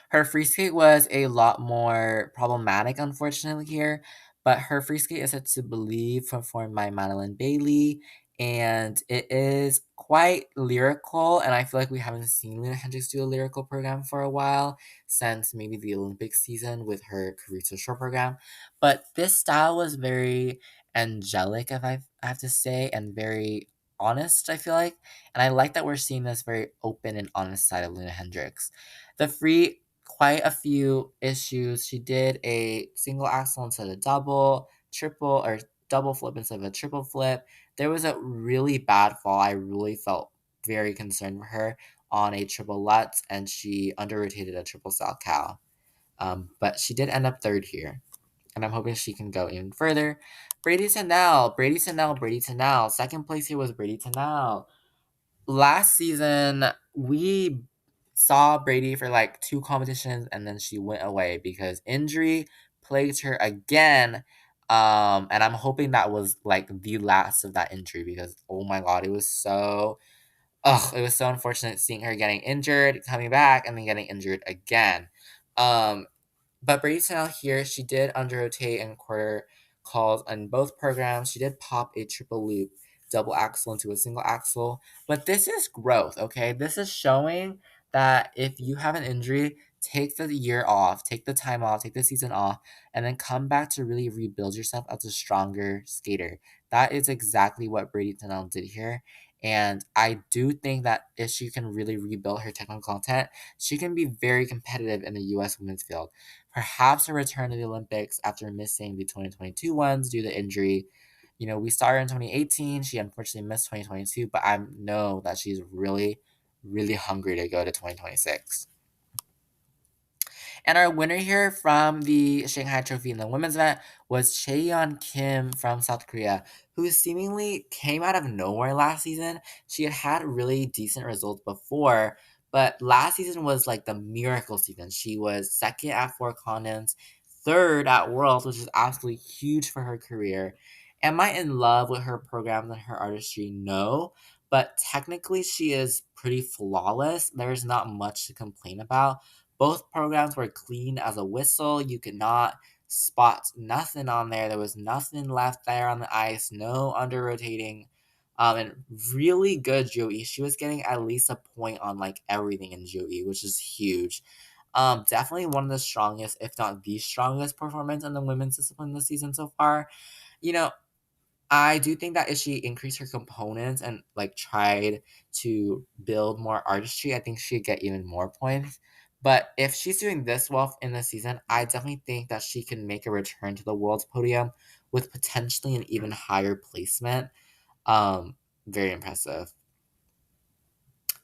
Her free skate was a lot more problematic, unfortunately, here, but her free skate is said to believe performed by Madeline Bailey, and it is quite lyrical, and I feel like we haven't seen Lena Hendricks do a lyrical program for a while, since maybe the Olympic season with her Carito short program, but this style was very angelic, if I have to say, and very honest, I feel like, and I like that we're seeing this very open and honest side of Lena Hendricks. The free quite a few issues. She did a single axle instead of double, triple or double flip instead of a triple flip. There was a really bad fall. I really felt very concerned for her on a triple Lutz, and she under rotated a triple Sal Cal. But she did end up third here, and I'm hoping she can go even further. Brady Tennell, Brady Tennell, Brady Tennell. Second place here was Brady Tennell. Last season, we saw Brady for like two competitions and then she went away because injury plagued her again. And I'm hoping that was like the last of that injury because oh my god, it was so unfortunate seeing her getting injured, coming back, and then getting injured again. Um, but Brady Snell here, she did under rotate and quarter calls on both programs. She did pop a triple loop, double axle into a single axle. But this is growth, okay? This is showing that if you have an injury, take the year off, take the time off, take the season off, and then come back to really rebuild yourself as a stronger skater. That is exactly what Brady Tennell did here. And I do think that if she can really rebuild her technical content, she can be very competitive in the US women's field. Perhaps a return to the Olympics after missing the 2022 ones due to injury. We saw her in 2018. She unfortunately missed 2022, but I know that she's really, really hungry to go to 2026. And our winner here from the Shanghai Trophy in the women's event was Chaeyeon Kim from South Korea, who seemingly came out of nowhere last season. She had had really decent results before, but last season was like the miracle season. She was second at four continents, third at Worlds, which is absolutely huge for her career. Am I in love with her programs and her artistry? No. But technically, she is pretty flawless. There's not much to complain about, Both programs were clean as a whistle. You could not spot nothing on there. There was nothing left there on the ice, no under rotating. And really good Joey. She was getting at least a point on like everything in Joey, which is huge. Definitely one of the strongest, if not the strongest performance in the women's discipline this season so far. You know, I do think that if she increased her components and like tried to build more artistry, I think she'd get even more points. But if she's doing this well in the season, I definitely think that she can make a return to the world's podium with potentially an even higher placement. Um, Very impressive.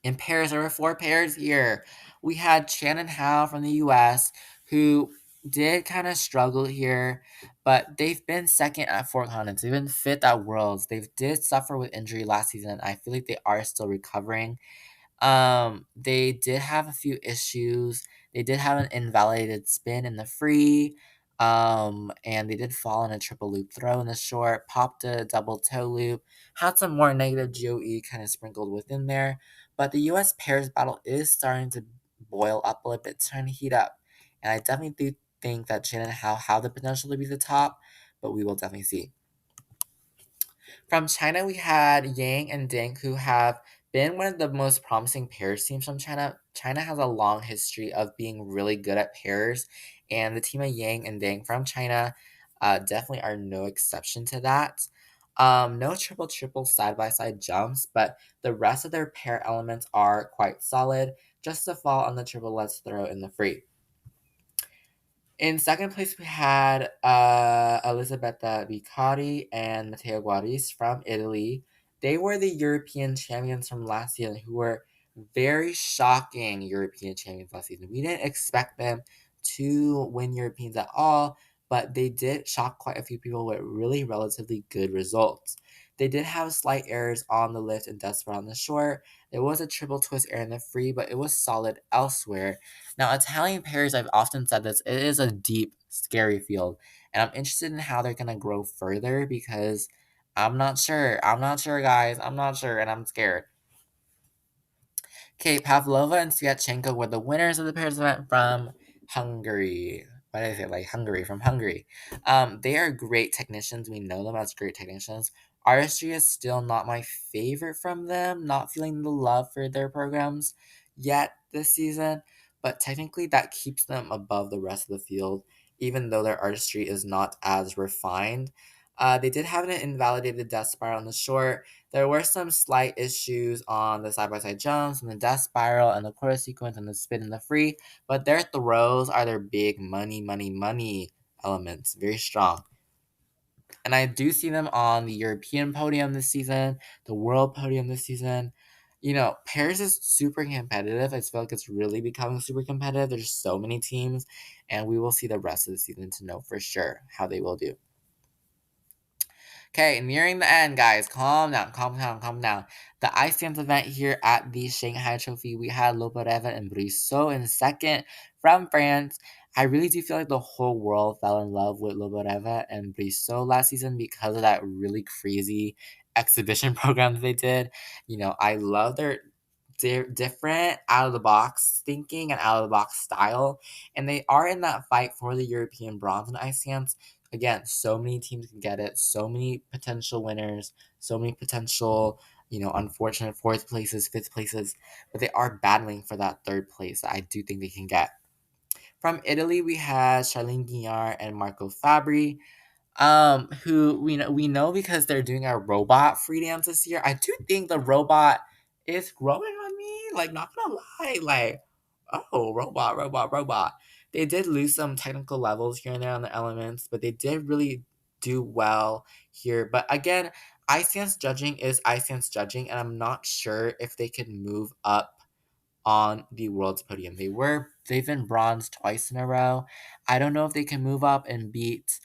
In pairs, there were four pairs here. We had Shannon Howe from the US, who did kind of struggle here, but they've been second at four continents. They've been fifth at Worlds. They did suffer with injury last season. I feel like they are still recovering. They did have a few issues. They did have an invalidated spin in the free. And they did fall in a triple loop throw in the short, popped a double toe loop, had some more negative GOE kind of sprinkled within there. But the US pairs battle is starting to boil up a little bit, starting to heat up. And I definitely do think that Shannon Howe have the potential to be the top, but we will definitely see. From China, we had Yang and Deng, who have been one of the most promising pairs teams from China. China has a long history of being really good at pairs, and the team of Yang and Deng from China definitely are no exception to that. No triple triple side by side jumps, but the rest of their pair elements are quite solid, just to fall on the triple let's throw in the free. In second place, we had Elisabetta Vicari and Matteo Guaris from Italy. They were the European champions from last season, who were very shocking European champions last season. We didn't expect them to win Europeans at all, but they did shock quite a few people with really relatively good results. They did have slight errors on the lift and death spot on the short. There was a triple twist air in the free, but it was solid elsewhere. Now, Italian pairs, I've often said this, it is a deep, scary field. And I'm interested in how they're going to grow further because I'm not sure. I'm not sure, guys. I'm not sure, and I'm scared. Okay, Pavlova and Sviatchenko were the winners of the pairs event from Hungary. What did I say? Like Hungary, from Hungary. They are great technicians. We know them as great technicians. Artistry is still not my favorite from them. Not feeling the love for their programs yet this season, but technically that keeps them above the rest of the field, even though their artistry is not as refined. They did have an invalidated death spiral on the short. There were some slight issues on the side by side jumps and the death spiral and the quarter sequence and the spin and the free, but their throws are their big money, money, money elements. Very strong. And I do see them on the European podium this season, the world podium this season. You know, Paris is super competitive. I feel like it's really becoming super competitive. There's so many teams, and we will see the rest of the season to know for sure how they will do. Okay, nearing the end, guys. Calm down, calm down, calm down. The ice dance event here at the Shanghai Trophy, we had Loboreva and Brissot in second from France. I really do feel like the whole world fell in love with Loboreva and Brissot last season because of that really crazy exhibition program that they did. You know, I love their different out of the box thinking and out of the box style, and they are in that fight for the European bronze in ice dance. Again, so many teams can get it, so many potential winners, so many potential, unfortunate fourth places, fifth places, but they are battling for that third place that I do think they can get. From Italy, we had Charlene Guignard and Marco Fabri, who we know because they're doing a robot free dance this year. I do think the robot is growing on me. Like, not gonna lie, like, oh, robot, robot, robot. They did lose some technical levels here and there on the elements, but they did really do well here. But again, ice dance judging is ice dance judging, and I'm not sure if they could move up on the world's podium. They've been bronze twice in a row. I don't know if they can move up and beat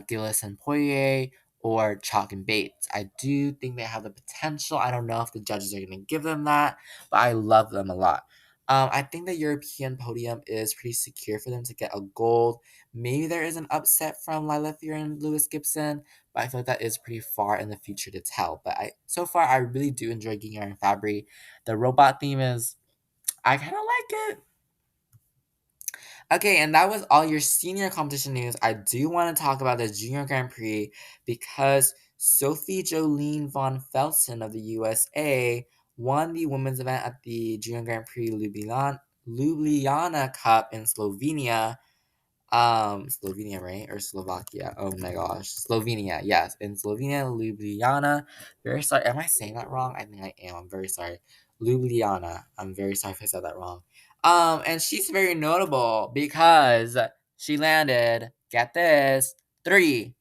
Gillis and Poirier or Chalk and Bates. I do think they have the potential. I don't know if the judges are going to give them that, but I love them a lot. I think the European podium is pretty secure for them to get a gold. Maybe there is an upset from Lila Fear and Lewis Gibson, but I feel like that is pretty far in the future to tell. But so far I really do enjoy Guignard and Fabry. The robot theme is I kind of like it. Okay, and that was all your senior competition news. I do want to talk about the junior Grand Prix because Sophie Jolene von Felsen of the USA won the women's event at the Junior Grand Prix Ljubljana Cup in Slovenia. Slovenia, right? Or Slovakia. Oh my gosh. Slovenia, yes. In Slovenia, Ljubljana. Very sorry. Am I saying that wrong? I think I am. I'm very sorry. Ljubljana. I'm very sorry if I said that wrong. And she's very notable because she landed, get this, three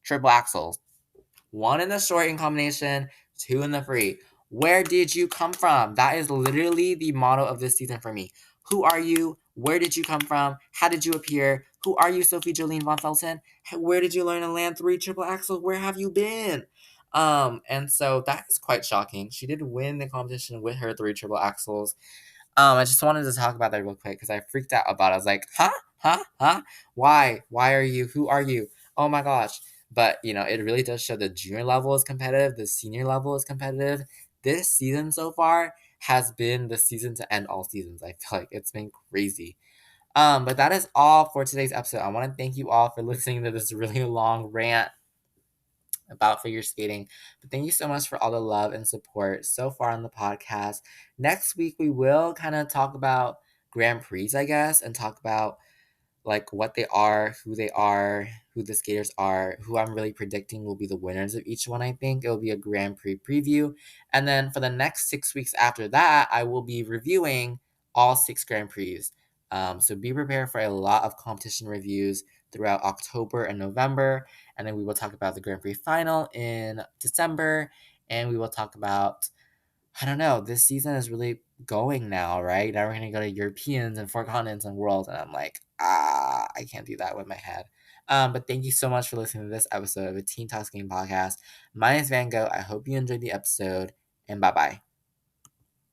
triple axels. One in the short in combination, two in the free. Where did you come from? That is literally the motto of this season for me. Who are you? Where did you come from? How did you appear? Who are you, Sophie Jolene von Felsen? Where did you learn to land three triple axels? Where have you been? And so that is quite shocking. She did win the competition with her three triple axels. I just wanted to talk about that real quick because I freaked out about it. I was like, huh? Huh? Huh? Why? Why are you? Who are you? Oh my gosh. But, it really does show the junior level is competitive, the senior level is competitive. This season so far has been the season to end all seasons. I feel like it's been crazy. But that is all for today's episode. I want to thank you all for listening to this really long rant about figure skating. But thank you so much for all the love and support so far on the podcast. Next week, we will kind of talk about Grand Prix, I guess, and talk about like what they are, who the skaters are, who I'm really predicting will be the winners of each one. I think it'll be a Grand Prix preview. And then for the next 6 weeks after that, I will be reviewing all six Grand Prix. So be prepared for a lot of competition reviews throughout October and November. And then we will talk about the Grand Prix final in December. And we will talk about, I don't know, this season is really going now, right? Now we're going to go to Europeans and four continents and world. And I'm like, I can't do that with my head. But thank you so much for listening to this episode of the Teen Talks Game Podcast. My name is Van Gogh. I hope you enjoyed the episode, and bye bye.